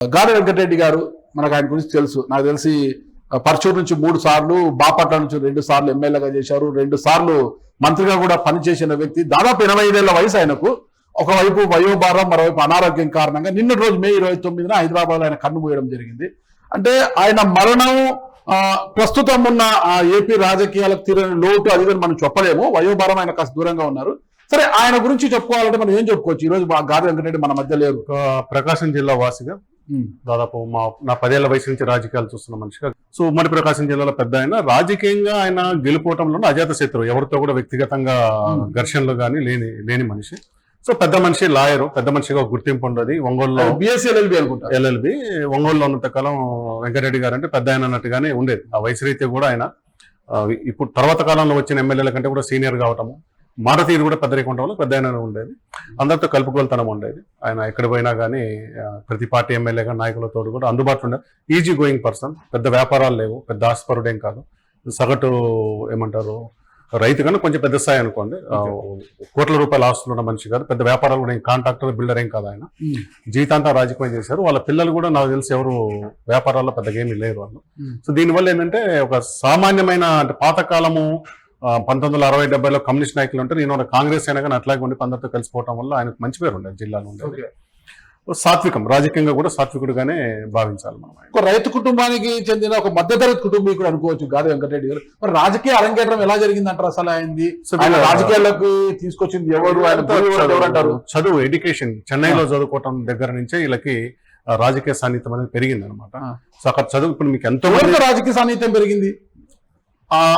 గాలి వెంకటరెడ్డి గారు మనకు ఆయన గురించి తెలుసు. నాకు తెలిసి పర్చూరు నుంచి 3 సార్లు, బాపట్ల నుంచి 2 సార్లు ఎమ్మెల్యేగా చేశారు, 2 సార్లు మంత్రిగా కూడా పనిచేసిన వ్యక్తి. దాదాపు 85 ఏళ్ల వయసు ఆయనకు. ఒకవైపు వయోభారం, మరోవైపు అనారోగ్యం కారణంగా నిన్నటి రోజు మే 29న హైదరాబాద్ ఆయన కన్ను మూయడం జరిగింది. అంటే ఆయన మరణం ప్రస్తుతం ఉన్న ఏపీ రాజకీయాలకు తీరని లోటు అది మనం చెప్పలేము. వయోభారం ఆయన కాస్త దూరంగా ఉన్నారు. సరే, ఆయన గురించి చెప్పుకోవాలంటే మనం ఏం చెప్పుకోవచ్చు? ఈ రోజు గాలి వెంకటరెడ్డి మన మధ్య లేరు. ప్రకాశం జిల్లా వాసిగా దాదాపు నా 10 ఏళ్ల వయసు నుంచి రాజకీయాలు చూస్తున్న మనిషిగా, సో ఉమ్మడి ప్రకాశం జిల్లాలో పెద్ద ఆయన, రాజకీయంగా ఆయన గెలుపోవటంలో అజాత శత్రువు, ఎవరితో కూడా వ్యక్తిగతంగా ఘర్షణలు కానీ లేని మనిషి. సో పెద్ద మనిషి, లాయరు, పెద్ద మనిషిగా గుర్తింపు ఉండదు. ఒంగోలులో బిఎస్సీ ఎల్ఎల్బి ఒంగోలులో ఉన్నంత కాలం వెంకటరెడ్డి గారు అంటే పెద్ద ఆయన అన్నట్టుగానే ఉండేది. ఆ వయసు రీత్యా కూడా ఆయన ఇప్పుడు తర్వాత కాలంలో వచ్చిన ఎమ్మెల్యేల కంటే కూడా సీనియర్ కావటము, మాట తీరు కూడా పెద్దరికం ఉండడం వల్ల పెద్ద ఆయన ఉండేది. అందరితో కలుపుకోలుతనం ఉండేది. ఆయన ఎక్కడ పోయినా కానీ ప్రతి పార్టీ ఎమ్మెల్యేగా నాయకులతో కూడా అందుబాటులో ఉండే ఈజీ గోయింగ్ పర్సన్. పెద్ద వ్యాపారాలు లేవు, పెద్ద ఆస్పరుడేం కాదు, సగటు ఏమంటారు రైతు కన్నా కొంచెం పెద్ద స్థాయి అనుకోండి. కోట్ల రూపాయల ఆస్తులు ఉన్న మనిషి కాదు, పెద్ద వ్యాపారాలు కూడా కాంట్రాక్టర్, బిల్డర్ ఏం కాదు. ఆయన జీవితాంతం రాజకీయం చేశారు. వాళ్ళ పిల్లలు కూడా నాకు తెలిసి ఎవరు వ్యాపారాల్లో పెద్దగా ఏమీ లేరు వాళ్ళు. సో దీనివల్ల ఏంటంటే ఒక సామాన్యమైన అంటే పాతకాలము 1960-70లో కమ్యూనిస్ట్ నాయకులు ఉంటారు, ఈయన కాంగ్రెస్ అయినా కానీ అట్లాగే ఉండి అందరితో కలిసిపోవడం వల్ల ఆయనకు మంచి పేరు ఉండేది జిల్లాలో ఉండేది. సాత్వికం, రాజకీయంగా కూడా సాత్వికుడుగానే భావించాలి మనం. ఒక రైతు కుటుంబానికి చెందిన ఒక మధ్యతరగతి కుటుంబీకుడు అనుకోవచ్చు గాలి వెంకటరెడ్డి గారు. మరి రాజకీయ అరంగేట్రం ఎలా జరిగింది అంటారు? అసలు అయింది రాజకీయాల్లోకి తీసుకొచ్చింది ఎవరు? ఎవరంటారు? చదువు, ఎడ్యుకేషన్ చెన్నైలో చదువుకోవటం దగ్గర నుంచే వీళ్ళకి రాజకీయ సాన్నిధ్యం అనేది పెరిగింది అనమాట. సో అక్కడ చదువు ఇప్పుడు మీకు ఎంతో రాజకీయ సాన్నిధ్యం పెరిగింది.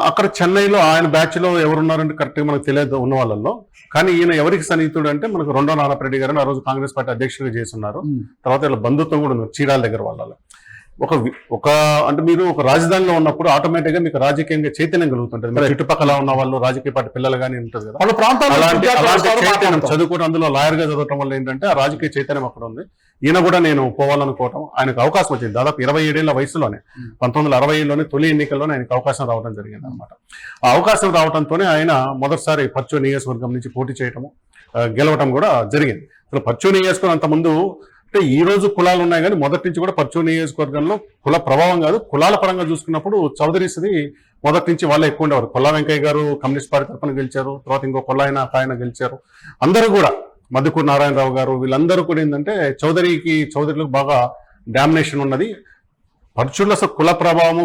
అక్కడ చెన్నైలో ఆయన బ్యాచ్ లో ఎవరున్నారంటే కరెక్ట్ గా మనకు తెలియదు ఉన్న వాళ్ళల్లో. కానీ ఈయన ఎవరికి సన్నిహితుడు అంటే మనకు రెండో నారాయణరెడ్డి గారు ఆ రోజు కాంగ్రెస్ పార్టీ అధ్యక్షుడిగా చేస్తున్నారు. తర్వాత వీళ్ళ బంధుత్వం కూడా ఉంది చీరాల దగ్గర వాళ్ళ. ఒక అంటే మీరు ఒక రాజధానిలో ఉన్నప్పుడు ఆటోమేటిక్ గా మీకు రాజకీయంగా చైతన్యం కలుగుతుంటది. మీరు చుట్టుపక్కల ఉన్న వాళ్ళు రాజకీయ పార్టీ పిల్లలు కానీ ఉంటుంది కదా, అలాంటి చైతన్యం చదువుకోవడం, అందులో లాయర్ గా చదవటం వల్ల ఏంటంటే ఆ రాజకీయ చైతన్యం అక్కడ ఉంది. ఈయన కూడా నేను పోవాలనుకోవటం, ఆయనకు అవకాశం వచ్చింది దాదాపు 27 ఏళ్ల వయసులోనే, 1960లోనే తొలి ఎన్నికల్లోనే ఆయనకు అవకాశం రావడం జరిగింది అనమాట. ఆ అవకాశం రావడంతోనే ఆయన మొదటిసారి పర్చూరు నియోజకవర్గం నుంచి పోటీ చేయటము, గెలవటం కూడా జరిగింది. అసలు పర్చూరు నియోజకవర్గం అంత ముందు అంటే ఈ రోజు కులాలు ఉన్నాయి కానీ మొదటి నుంచి కూడా పర్చూరు నియోజకవర్గంలో కుల ప్రభావం కాదు, కులాల పరంగా చూసుకున్నప్పుడు చౌదరీస్ది మొదటి నుంచి వాళ్ళే ఎక్కువ ఉండేవారు. కొల్లా వెంకయ్య గారు కమ్యూనిస్ట్ పార్టీ తరఫున గెలిచారు, తర్వాత ఇంకో కొల్లా ఆయన గెలిచారు. అందరూ కూడా మధుకూరు నారాయణరావు గారు వీళ్ళందరూ కూడా ఏంటంటే చౌదరులకు బాగా డామినేషన్ ఉన్నది. పర్చూరులో అసలు కుల ప్రభావము,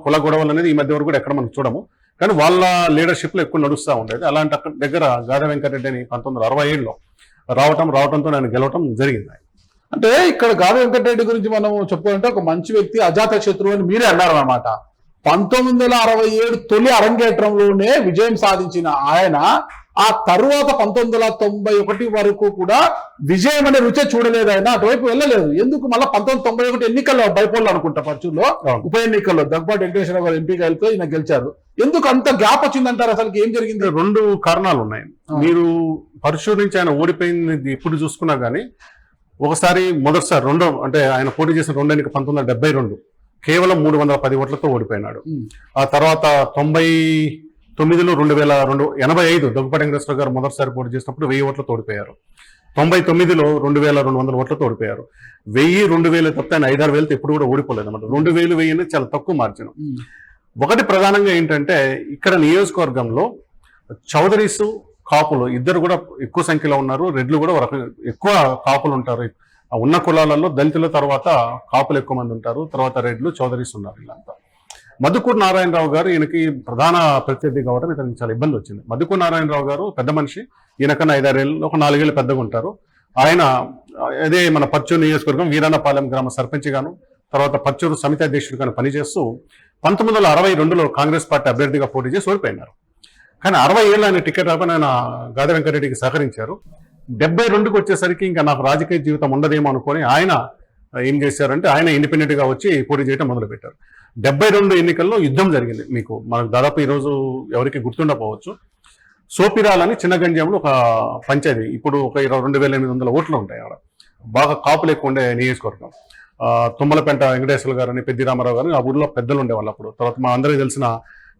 కుల గొడవలు అనేది ఈ మధ్య వరకు కూడా ఎక్కడ మనం చూడము, కానీ వాళ్ళ లీడర్షిప్ లో ఎక్కువ నడుస్తూ ఉండేది. అలాంటి అక్కడ దగ్గర గాలి వెంకటరెడ్డి అని 1967లో రావటంతో ఆయన గెలవటం జరిగింది. అంటే ఇక్కడ గాలి వెంకటరెడ్డి గురించి మనం చెప్పుకోవాలంటే ఒక మంచి వ్యక్తి, అజాత శత్రువు అని మీరే అన్నారు అన్నమాట. 1967 తొలి అరంగేట్రంలోనే విజయం సాధించిన ఆయన ఆ తరువాత 1991 వరకు కూడా విజయం అనే రుచే చూడలేదు. ఆయన అటువైపు వెళ్ళలేదు. ఎందుకు? మళ్ళీ 1991 ఎన్నికల్లో బైపోల్ అనుకుంటా పర్చూరులో ఉప ఎన్నికల్లో దగ్గుబాటి వెంకటేశ్వర గారు ఎంపీగా వెళ్తే ఈయన గెలిచారు. ఎందుకు అంత గ్యాప్ వచ్చిందంటారు? అసలు ఏం జరిగింది? 2 కారణాలు ఉన్నాయి. మీరు పర్చూరు నుంచి ఆయన ఓడిపోయింది ఇప్పుడు చూసుకున్నా కానీ ఒకసారి మొదటిసారి అంటే ఆయన పోటీ చేసిన 2 ఎన్నిక 1972 కేవలం 310 ఓట్లతో ఓడిపోయినాడు. ఆ తర్వాత 99లో 2085 దగ్గుబాటి వెంకటేశ్వర గారు మొదటిసారి పోటీ చేసినప్పుడు 1000 ఓట్లతో ఓడిపోయారు. 99లో 2200 ఓట్లతో ఓడిపోయారు. 1000, 2000 తప్పితే ఆయన 5-6 వేలతో ఎప్పుడు కూడా ఓడిపోలేదు అన్నమాట. 2000, 1000 అనేది చాలా తక్కువ మార్జిన్. ఒకటి ప్రధానంగా ఏంటంటే ఇక్కడ నియోజకవర్గంలో చౌదరీస్, కాపులు ఇద్దరు కూడా ఎక్కువ సంఖ్యలో ఉన్నారు. రెడ్లు కూడా ఎక్కువ కాపులు ఉంటారు. ఉన్న కులాలలో దళితుల తర్వాత కాపులు ఎక్కువ మంది ఉంటారు, తర్వాత రెడ్లు, చౌదరీస్ ఉన్నారు. వీళ్ళంతా మధుకూరు నారాయణరావు గారు ఈయనకి ప్రధాన ప్రత్యర్థి కావడం ఇతనికి చాలా ఇబ్బంది వచ్చింది. మధుకూరు నారాయణరావు గారు పెద్ద మనిషి, ఈయనకన్నా 5-6 ఏళ్ళు, ఒక 4 ఏళ్ళు పెద్దగా ఉంటారు. ఆయన అదే మన పర్చూరు నియోజకవర్గం వీరానపాలెం గ్రామ సర్పంచ్ గాను, తర్వాత పర్చూరు సమితి అధ్యక్షుడిగాను పనిచేస్తూ 1962లో కాంగ్రెస్ పార్టీ అభ్యర్థిగా పోటీ చేసి ఓడిపోయినారు. కానీ 60 ఏళ్ళు ఆయన టికెట్ రాకుండా ఆయన గాలి వెంకటరెడ్డికి సహకరించారు. 72కి వచ్చేసరికి ఇంకా నాకు రాజకీయ జీవితం ఉండదేమో అనుకొని ఆయన ఏం చేశారంటే ఆయన ఇండిపెండెంట్ గా వచ్చి పోటీ చేయడం మొదలుపెట్టారు. 72 ఎన్నికల్లో యుద్ధం జరిగింది. మనకు దాదాపు ఈరోజు ఎవరికి గుర్తుండకపోవచ్చు. సోపిరాలని చిన్నగంజంలో ఒక పంచాయతీ, ఇప్పుడు ఒక 22,800 ఓట్లు ఉంటాయి. ఆడ బాగా కాపులు ఎక్కువ ఉండే నియోజకవర్గం. తుమ్మలపెంట వెంకటేశ్వర గారు అని, పెద్ది రామారావు గారు ఆ ఊర్లో పెద్దలు ఉండేవాళ్ళు అప్పుడు. తర్వాత మా అందరికీ తెలిసిన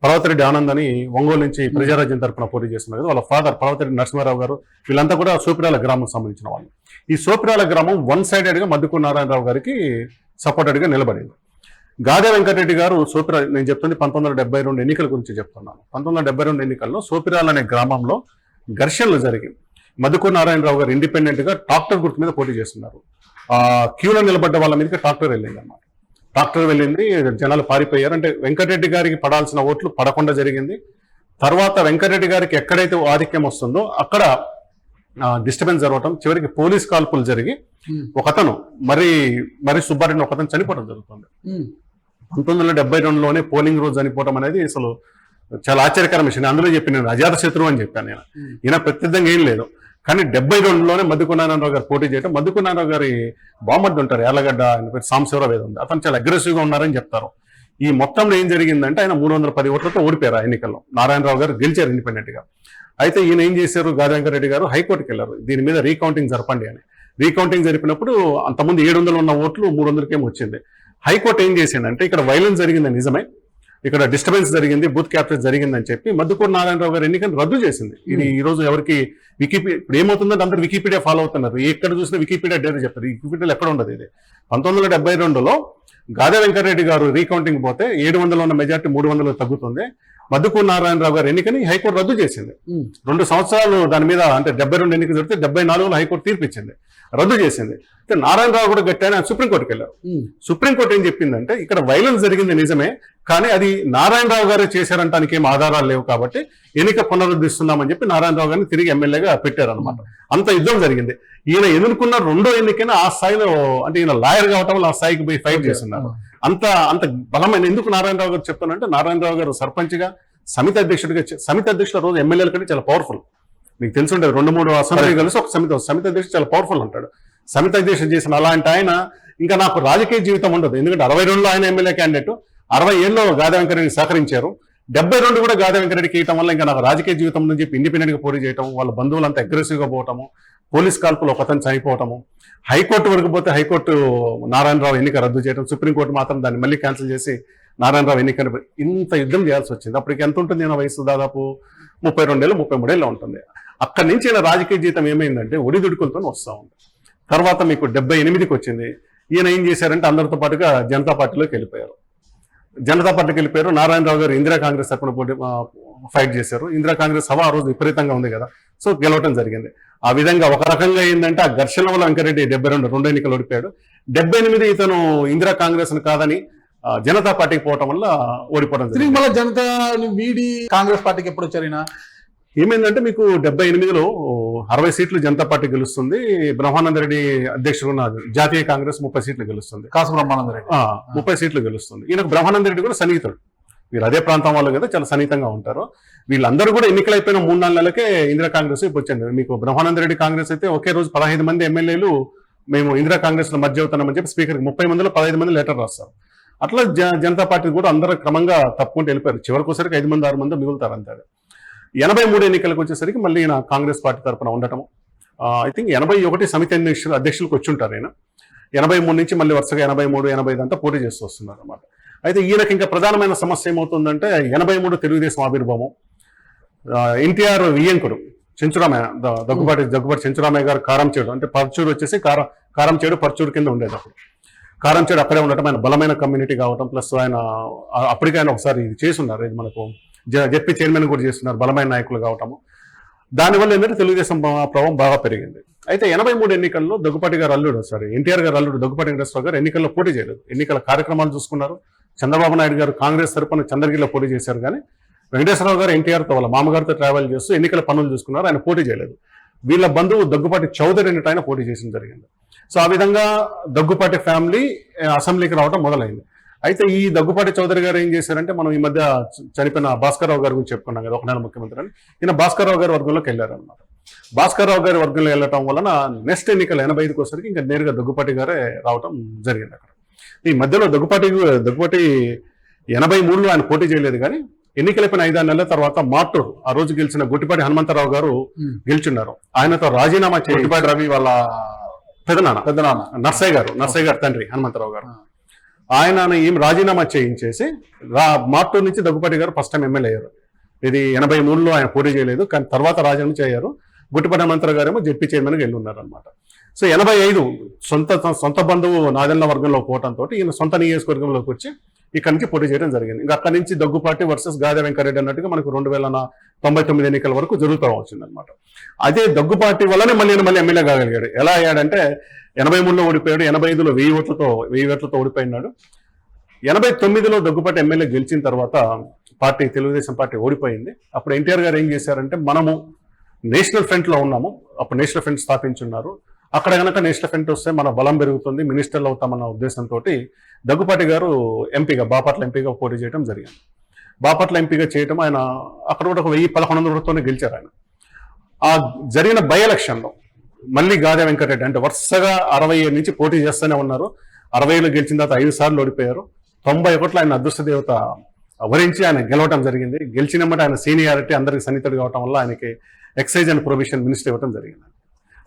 పర్వతరెడ్డి ఆనంద్ అని ఒంగోలు నుంచి ప్రజారాజ్యం తరఫున పోటీ చేస్తున్నారు కదా, వాళ్ళ ఫాదర్ పర్వతరెడ్డి నరసింహారావు గారు, వీళ్ళంతా కూడా సూపిరాల గ్రామం సంబంధించిన వాళ్ళు. ఈ సోపిరాల గ్రామం వన్ సైడెడ్ గా మద్దుకూరు నారాయణరావు గారికి సపోర్టెడ్ గా నిలబడింది. గాదే వెంకటరెడ్డి గారు నేను చెప్తుంది 1972 ఎన్నికల గురించి చెప్తున్నాను. 1972 ఎన్నికల్లో సోపిరాల అనే గ్రామంలో ఘర్షణలు జరిగి మద్దుకూరు నారాయణరావు గారు ఇండిపెండెంట్ గా ట్రాక్టర్ గుర్తు మీద పోటీ చేస్తున్నారు. క్యూలో నిలబడ్డ వాళ్ళ మీదకి ట్రాక్టర్ వెళ్ళింది అన్నమాట. ట్రాక్టర్ వెళ్ళింది, జనాలు పారిపోయారు. అంటే వెంకటరెడ్డి గారికి పడాల్సిన ఓట్లు పడకుండా జరిగింది. తర్వాత వెంకటరెడ్డి గారికి ఎక్కడైతే ఆధిక్యం వస్తుందో అక్కడ డిస్టర్బెన్స్ జరగటం, చివరికి పోలీస్ కాల్పులు జరిగి ఒకతను మరి సుబ్బారెడ్డి ఒకతను చనిపోవడం జరుగుతుంది. 1972లోనే పోలింగ్ రోజు చనిపోవడం అనేది అసలు చాలా ఆశ్చర్యకరమైన విషయం. అందులో చెప్పి నేను అజాత శత్రువు అని చెప్పాను. నేను ఈయన ప్రత్యేకంగా ఏం లేదు, కానీ 72లోనే మద్దుకూరు నారాయణరావు గారు పోటీ చేయడం. మద్దుకూరు నారాయణరావు గారి బామ్మర్ది ఉంటారు యార్లగడ్డ, ఆయన పేరు సాంబశివరావు ఏదో ఉంది, అతను చాలా అగ్రెసివ్ గా ఉన్నారని చెప్తారు. ఈ మొత్తంలో ఏం జరిగిందంటే ఆయన 310 ఓట్లతో ఓడిపోయారు ఆ ఎన్నికల్లో. నారాయణరావు గారు గెలిచారు ఇండిపెండెంట్ గా. అయితే ఈయన ఏం చేశారు, గాదే వెంకటరెడ్డి గారు హైకోర్టుకి వెళ్ళారు, దీని మీద రీకౌంటింగ్ జరపండి అని. రీకౌంటింగ్ జరిపినప్పుడు అంతకుముందు 700 ఉన్న ఓట్లు 300కేమో వచ్చింది. హైకోర్టు ఏం చేసిందంటే ఇక్కడ వైలెన్స్ జరిగింది నిజమే, ఇక్కడ డిస్టర్బెన్స్ జరిగింది, బూత్ క్యాప్చర్ జరిగిందని చెప్పి మద్దుకూరు నారాయణరావు గారు ఎన్నికను రద్దు చేసింది. ఇది ఈ రోజు ఎవరికి వికీపీడియా ఇప్పుడు ఏమవుతుందంటే అందరూ వికీపీడియా ఫాలో అవుతున్నారు. ఎక్కడ చూసినా వికీపీడియా డేటా చెప్తారు, వికీపీడియాలో ఎక్కడ ఉండదు. ఇది 1972లో గాదే వెంకటరెడ్డి గారు రీకౌంటింగ్ పోతే 700 ఉన్న మెజార్టీ 300 తగ్గుతుంది. మద్దుకూరు నారాయణరావు గారు ఎన్నికని హైకోర్టు రద్దు చేసింది. 2 సంవత్సరాలు దాని మీద, అంటే 72 ఎన్నిక జరిగితే 74లో హైకోర్టు తీర్పిచ్చింది, రద్దు చేసింది. అయితే నారాయణరావు కూడా గట్టాయని సుప్రీంకోర్టుకి వెళ్ళారు. సుప్రీంకోర్టు ఏం చెప్పిందంటే ఇక్కడ వైలెన్స్ జరిగింది నిజమే, కానీ అది నారాయణరావు గారు చేశారంటానికి ఏం ఆధారాలు లేవు కాబట్టి ఎన్నిక పునరుద్ధరిస్తున్నామని చెప్పి నారాయణరావు గారిని తిరిగి ఎమ్మెల్యేగా పెట్టారనమాట. అంత యుద్ధం జరిగింది. ఈయన ఎదుర్కొన్న 2వ ఎన్నికైనా ఆ స్థాయిలో, అంటే ఈయన లాయర్ కావటం వల్ల ఆ స్థాయికి పోయి ఫైట్ చేస్తున్నారు. అంత బలమైన, ఎందుకు నారాయణరావు గారు చెప్తానంటే నారాయణరావు గారు సర్పంచ్ గా సమితి అధ్యక్షుల రోజు ఎమ్మెల్యేల కంటే చాలా పవర్ఫుల్. మీకు తెలిసి ఉంటుంది, 2-3 అసెంబ్లీ కలిసి ఒక సమితి అధ్యక్షుడు చాలా పవర్ఫుల్ అంటాడు. సమితి అధ్యక్షుడు చేసిన అలాంటి ఆయన ఇంకా నాకు రాజకీయ జీవితం ఉండదు. ఎందుకంటే 62లో ఆయన ఎమ్మెల్యే క్యాండిడేట్, 67లో గాదే వెంకటరెడ్డి సహకరించారు, 72 కూడా గాదే వెంకటరెడ్డికి ఇవ్వటం వల్ల ఇంకా నాకు రాజకీయ జీవితం నుంచి చెప్పి ఇండిపెండెంట్ గా పోటీ చేయటం, వాళ్ళ బంధువులంతా అగ్రెసివ్ గా పోవటము, పోలీస్ కాల్పులు ఒకతను చనిపోవటము, హైకోర్టు వరకు పోతే హైకోర్టు నారాయణరావు ఎన్నిక రద్దు చేయడం, సుప్రీంకోర్టు మాత్రం దాన్ని మళ్ళీ క్యాన్సిల్ చేసి నారాయణరావు ఎన్నికను ఇంత యుద్ధం చేయాల్సి వచ్చింది. అప్పటికి ఎంత ఉంటుంది ఈయన వయసు, దాదాపు 32 ఏళ్ళు 33 ఏళ్ళు ఉంటుంది. అక్కడి నుంచి ఈయన రాజకీయ జీవితం ఏమైందంటే ఒడిదుడుకులతో వస్తూ ఉంది. తర్వాత మీకు 78కి వచ్చింది. ఈయన ఏం చేశారంటే అందరితో పాటుగా జనతా పార్టీలోకి వెళ్ళిపోయారు. నారాయణరావు గారు ఇందిరా కాంగ్రెస్ తరఫున ఫైట్ చేశారు. ఇందిరా కాంగ్రెస్ హవా ఆ రోజు విపరీతంగా ఉంది కదా, సో గెలవటం జరిగింది. ఆ విధంగా ఒక రకంగా ఏంటంటే ఆ ఘర్షణ వల్ల వెంకటరెడ్డి 72 ఎన్నికలు ఓడిపోయాడు. 78 ఇతను ఇందిరా కాంగ్రెస్ కాదని జనతా పార్టీకి పోవటం వల్ల ఓడిపోవడం జరిగింది. మళ్ళీ జనతా వీడి కాంగ్రెస్ పార్టీకి ఎప్పుడు వచ్చారు? ఏమైందంటే మీకు 78లో 60 సీట్లు జనతా పార్టీ గెలుస్తుంది. బ్రహ్మానందరెడ్డి అధ్యక్షుడు ఉన్న జాతీయ కాంగ్రెస్ 30 సీట్లు గెలుస్తుంది. కాసు బ్రహ్మానందరెడ్డి 30 సీట్లు గెలుస్తుంది. ఈయనకు బ్రహ్మానందరెడ్డి కూడా సన్నిహితుడు, వీళ్ళు అదే ప్రాంతం వాళ్ళు కదా, చాలా సన్నిహితంగా ఉంటారు. వీళ్ళందరూ కూడా ఎన్నికలు అయిపోయిన 3-4 నెలలకే ఇందిరా కాంగ్రెస్ వచ్చింది. మీకు బ్రహ్మానందరెడ్డి కాంగ్రెస్ అయితే ఒకే రోజు 15 మంది ఎమ్మెల్యేలు మేము ఇందిరా కాంగ్రెస్ లో మధ్య అవుతున్నామని చెప్పి స్పీకర్కి 30 మందిలో 15 మంది లెటర్ రాస్తారు. అట్లా జనతా పార్టీ కూడా అందరూ క్రమంగా తప్పుకుంటూ వెళ్ళిపోయారు. చివరికి వచ్చేసరికి 5 మంది 6 మంది మిగులుతారు అంతే. 83 ఎన్నికలకు వచ్చేసరికి మళ్ళీ ఈయన కాంగ్రెస్ పార్టీ తరఫున ఉండటము. ఐ థింక్ 81 సమితి అధ్యక్షులకు వచ్చి ఉంటారు. ఆయన 83 నుంచి మళ్ళీ వరుసగా 83, 85 అంతా పోటీ చేస్తూ వస్తున్నారు అనమాట. అయితే ఈయనకి ఇంకా ప్రధానమైన సమస్య ఏమవుతుందంటే 83 తెలుగుదేశం ఆవిర్భావం, ఎన్టీఆర్ వియ్యంకుడు చెంచురామయ్య, దగ్గుబాటి చెంచురామయ్య గారు కారంచేడు, అంటే పర్చూరు వచ్చేసి కారంచేడు పర్చూరు కింద ఉండేది. అప్పుడు కారంచేడు అక్కడే ఉండటం, ఆయన బలమైన కమ్యూనిటీ కావటం, ప్లస్ ఆయన అప్పటికే ఆయన ఒకసారి ఇది చేస్తున్నారు, ఇది మనకు జెడ్పీ చైర్మన్ కూడా చేస్తున్నారు, బలమైన నాయకులు కావటము. దానివల్ల ఏంటంటే తెలుగుదేశం ప్రభావం బాగా పెరిగింది. అయితే 83 ఎన్నికల్లో దగ్గుపాటి గారు అల్లుడు, ఎన్టీఆర్ గారు అల్లుడు దగ్గుపాటి వెంకటేశ్వరరావు గారు ఎన్నికల్లో పోటీ చేయలేదు. ఎన్నికల కార్యక్రమాలు చూసుకున్నారు. చంద్రబాబు నాయుడు గారు కాంగ్రెస్ తరపున చంద్రగిరిలో పోటీ చేశారు, కానీ వెంకటేశ్వరరావు గారు ఎన్టీఆర్తో వాళ్ళ మామగారితో ట్రావెల్ చేస్తూ ఎన్నికల పనులు చూసుకున్నారు. ఆయన పోటీ చేయలేదు. వీళ్ళ బంధువు దగ్గుపాటి చౌదరి అనేట ఆయన పోటీ చేసిన జరిగింది. సో ఆ విధంగా దగ్గుపాటి ఫ్యామిలీ అసెంబ్లీకి రావడం మొదలైంది. అయితే ఈ దగ్గుపాటి చౌదరి గారు ఏం చేశారంటే, మనం ఈ మధ్య చనిపోయిన భాస్కర్రావు గారి గురించి చెప్పుకున్నాం కదా, ఒక నెల ముఖ్యమంత్రి అని, ఈయన భాస్కర్రావు గారి వర్గంలోకి వెళ్ళారు అనమాట. భాస్కర్రావు గారి వర్గంలో వెళ్ళటం వలన నెక్స్ట్ ఎన్నికలు 85కి వచ్చేసరికి ఇంకా నేరుగా దగ్గుపాటి గారే రావడం జరిగింది. అక్కడ ఈ మధ్యలో దగ్గుపాటి 83లో ఆయన పోటీ చేయలేదు, కానీ ఎన్నికలైపోయిన 5-6 నెలల తర్వాత మార్టూరు ఆ రోజు గెలిచిన గుట్టిపాటి హనుమంతరావు గారు గెలిచున్నారు. ఆయనతో రాజీనామా చేసి రవి వాళ్ళ పెద్దనాన్న నర్సయ్య గారు తండ్రి హనుమంతరావు గారు, ఆయన ఏం రాజీనామా చేయించేసి మార్టూరు నుంచి దగ్గుపాటి గారు ఫస్ట్ టైం ఎమ్మెల్యే అయ్యారు. ఇది 83లో ఆయన పోటీ చేయలేదు, కానీ తర్వాత రాజీనామా చేయారు. గుట్టిపాటి హనుమంతరావు గారేమో జెడ్పీ చైర్మన్గా వెళ్ళి ఉన్నారు అనమాట. సో 85 సొంత బంధువు నాదెండ్ల వర్గంలో పోవడంతో ఈయన సొంత నియోజకవర్గంలోకి వచ్చి ఇక్కడి నుంచి పోటీ చేయడం జరిగింది. ఇంకా అక్కడి నుంచి దగ్గుపాటి వర్సెస్ గాదె వెంకరెడ్డి అన్నట్టుగా మనకు 2099 ఎన్నికల వరకు జరుగుతూ వచ్చిందనమాట. అదే దగ్గుపాటి వల్లనే మళ్ళీ ఎమ్మెల్యే కాగలిగాడు. ఎలా అయ్యాడంటే 83లో ఓడిపోయాడు, 85లో 1000 ఓట్లతో ఓడిపోయినాడు. 89లో దగ్గుపాటి ఎమ్మెల్యే గెలిచిన తర్వాత తెలుగుదేశం పార్టీ ఓడిపోయింది. అప్పుడు ఎన్టీఆర్ గారు ఏం చేశారంటే, మనము నేషనల్ ఫ్రంట్ లో ఉన్నాము, అప్పుడు నేషనల్ ఫ్రంట్ స్థాపించున్నారు, అక్కడ కనుక నేషనల్ ఫ్రంట్ వస్తే మన బలం పెరుగుతుంది, మినిస్టర్లు అవుతామన్న ఉద్దేశంతో దగ్గుపాటి గారు బాపట్ల ఎంపీగా పోటీ చేయడం జరిగింది. బాపట్ల ఎంపీగా చేయడం ఆయన అక్కడ కూడా 1100 ఓట్లతోనే గెలిచారు ఆయన. ఆ జరిగిన బై ఎలక్షన్లో మళ్ళీ గాదె వెంకటరెడ్డి అంటే వరుసగా 67 నుంచి పోటీ చేస్తూనే ఉన్నారు. 60లో గెలిచిన తర్వాత 5 సార్లు ఓడిపోయారు. 91లో ఆయన అదృష్ట దేవత వరించి ఆయన గెలవడం జరిగింది. గెలిచినమాట ఆయన సీనియారిటీ అందరికి సన్నిహితుడు కావడం వల్ల ఆయనకి ఎక్సైజ్ అండ్ ప్రొవిషన్ మినిస్టర్ ఇవ్వడం జరిగింది.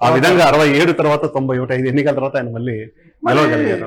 ఆ విధంగా 67 తర్వాత 91 5 ఎన్నికల తర్వాత ఆయన మళ్ళీ గెలవగలిగారు.